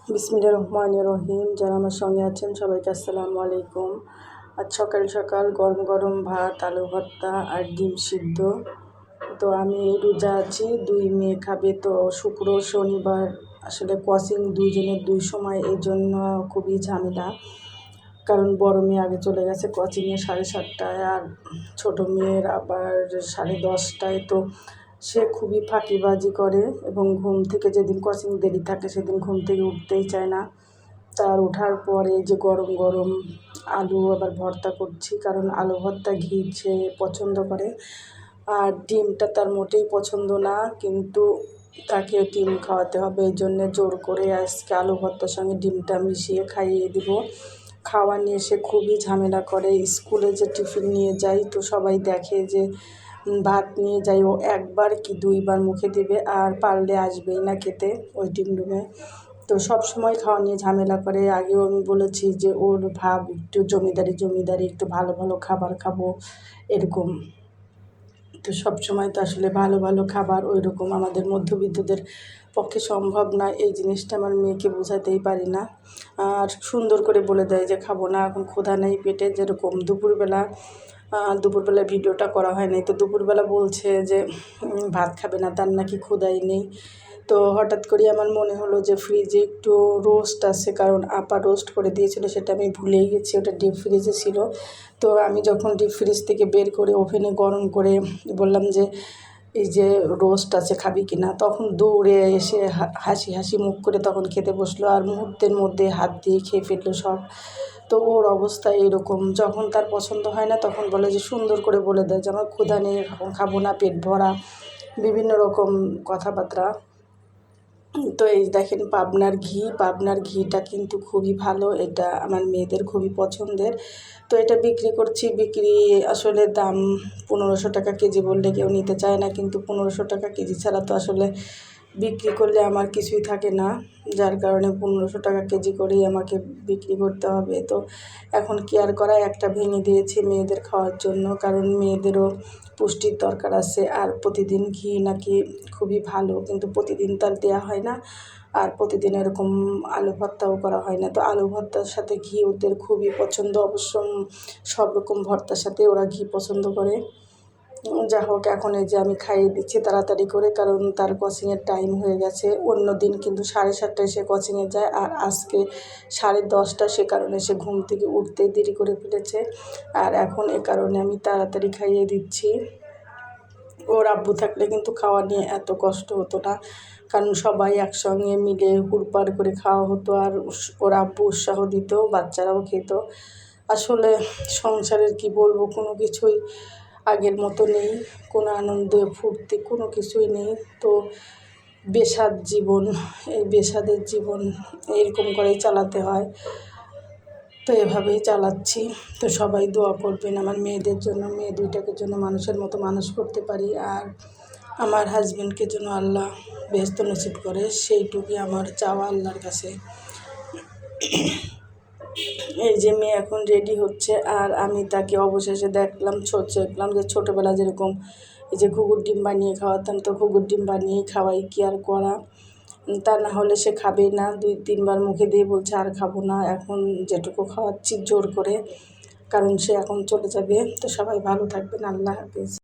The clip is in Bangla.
বিসমিল্লাহির রহমানির রহিম। যারা আমার সঙ্গে আছেন সবাইকে আসসালামু আলাইকুম। আজ সকাল সকাল গরম গরম ভাত, আলু ভর্তা আর ডিম সিদ্ধ। তো আমি রোজা আছি, 2 মেয়ে খাবে। তো শুক্র শনিবার আসলে কোচিং দুইজনের দুই সময়, এই জন্য খুবই ঝামেলা। কারণ বড় মেয়ে আগে চলে গেছে কোচিংয়ে 7:30টায়, আর ছোটো মেয়ের আবার 10:30টায়। তো সে খুবই ফাঁকিবাজি করে এবং ঘুম থেকে যেদিন কোচিং দেরি থাকে সেদিন ঘুম থেকে উঠতেই চায় না। তার ওঠার পরে যে গরম গরম আলু আবার ভর্তা করছি, কারণ আলু ভর্তা ঘি সে পছন্দ করে। আর ডিমটা তার মোটেই পছন্দ না, কিন্তু তাকে ডিম খাওয়াতে হবে, এই জন্যে জোর করে আজকে আলু ভর্তার সঙ্গে ডিমটা মিশিয়ে খাইয়ে দিব। খাওয়া নিয়ে সে খুবই ঝামেলা করে। স্কুলে যে টিফিন নিয়ে যাই, তো সবাই দেখে যে ভাত নিয়ে যাই, ও একবার কি 2বার মুখে দেবে, আর পারলে আসবেই না খেতে ওই টিফিন রুমে। তো সব সময় খাওয়া নিয়ে ঝামেলা করে। আগেও আমি বলেছি যে ওর ভাব একটু জমিদারি, একটু ভালো ভালো খাবার খাবো এরকম। তো সবসময় তো আসলে ভালো ভালো খাবার ওই রকম আমাদের মধ্যবিত্তদের পক্ষে সম্ভব না। এই জিনিসটা আমার মেয়েকে বোঝাতেই পারি না। আর সুন্দর করে বলে দেয় যে খাবো না, এখন ক্ষুধা নেই পেটে। যেরকম দুপুরবেলা ভিডিওটা করা হয় নাই, তো দুপুরবেলা বলছে যে ভাত খাবে না, তার নাকি ক্ষুধাই নেই। তো হঠাৎ করে আমার মনে হলো যে ফ্রিজে একটু রোস্ট আছে, কারণ আপা রোস্ট করে দিয়েছিল, সেটা আমি ভুলেই গেছি, ওটা ডিপ ফ্রিজে ছিল। তো আমি যখন ডিপ ফ্রিজ থেকে বের করে ওভেনে গরম করে বললাম যে এই যে রোস্ট আছে, খাবি কি না, তখন দৌড়ে এসে হাসি মুখ করে তখন খেতে বসলো, আর মুহূর্তের মধ্যে হাত দিয়ে খেয়ে ফেললো সব। তো ওর অবস্থা এরকম, যখন তার পছন্দ হয় না তখন বলে যে সুন্দর করে বলে দেয় যে আমার ক্ষুধা নেই, এখন খাবো না, পেট ভরা, বিভিন্ন রকম কথাবার্তা। তো এই দেখেন পাবনার ঘিটা কিন্তু খুবই ভালো, এটা আমার মেয়েদের খুবই পছন্দের। তো এটা বিক্রি করছি, আসলে দাম 1500 টাকা কেজি বললে কেউ নিতে চায় না, কিন্তু 1500 টাকা কেজি ছাড়া তো আসলে বিক্রি করলে আমার কিছুই থাকে না, যার কারণে 1500 টাকা কেজি করেই আমাকে বিক্রি করতে হবে। তো এখন কি আর করা, একটা ভেঙে দিয়েছি মেয়েদের খাওয়ার জন্য, কারণ মেয়েদেরও পুষ্টির দরকার আছে। আর প্রতিদিন ঘি নাকি খুবই ভালো, কিন্তু প্রতিদিন তার দেওয়া হয় না, আর প্রতিদিন এরকম আলু ভর্তাও করা হয় না। তো আলু ভর্তার সাথে ঘি ওদের খুবই পছন্দ, অবশ্য সব রকম ভর্তার সাথে ওরা ঘি পছন্দ করে। যা হোক, এখন এই যে আমি খাইয়ে দিচ্ছি তাড়াতাড়ি করে, কারণ তার কোচিংয়ের টাইম হয়ে গেছে। অন্য দিন কিন্তু 7:30টায় সে কোচিংয়ে যায়, আর আজকে 10:30, সে কারণে সে ঘুম থেকে উঠতেই দেরি করে ফেলেছে। আর এখন এ কারণে আমি তাড়াতাড়ি খাইয়ে দিচ্ছি। ওর আব্বু থাকলে কিন্তু খাওয়া নিয়ে এত কষ্ট হতো না, কারণ সবাই একসঙ্গে মিলে হুড়পাড় করে খাওয়া হতো, আর ওর আব্বু উৎসাহ দিত, বাচ্চারাও খেত। আসলে সংসারের কি বলবো, কোনো কিছুই আগের মতো নেই, কোনো আনন্দ ফুর্তি কোনো কিছুই নেই। তো বেসাদ জীবন, এই বেসাদের জীবন এইরকম করেই চালাতে হয়। তো এভাবেই চালাচ্ছি। তো সবাই দোয়া করবেন আমার মেয়েদের জন্য, মেয়ে দুইটাকে জন্য মানুষের মতো মানুষ করতে পারি, আর আমার হাজব্যান্ডকে যেন আল্লাহ বেহেশত নসিব করে, সেইটুকুই আমার চাওয়া আল্লাহর কাছে। এই যে মেয়ে এখন রেডি হচ্ছে, আর আমি তাকে অবশেষে দেখলাম যে ছোটোবেলা যেরকম এই যে ঘুঘুর ডিম বানিয়ে খাওয়াতাম, তো ঘুঘুর ডিম বানিয়েই খাওয়াই, কি আর করা। তা না হলে সে খাবেই না, 2-3বার মুখে দিয়ে বলছে আর খাবো না। এখন যেটুকু খাওয়াচ্ছি জোর করে, কারণ সে এখন চলে যাবে। তো সবাই ভালো থাকবেন, আল্লাহ হাফেজ।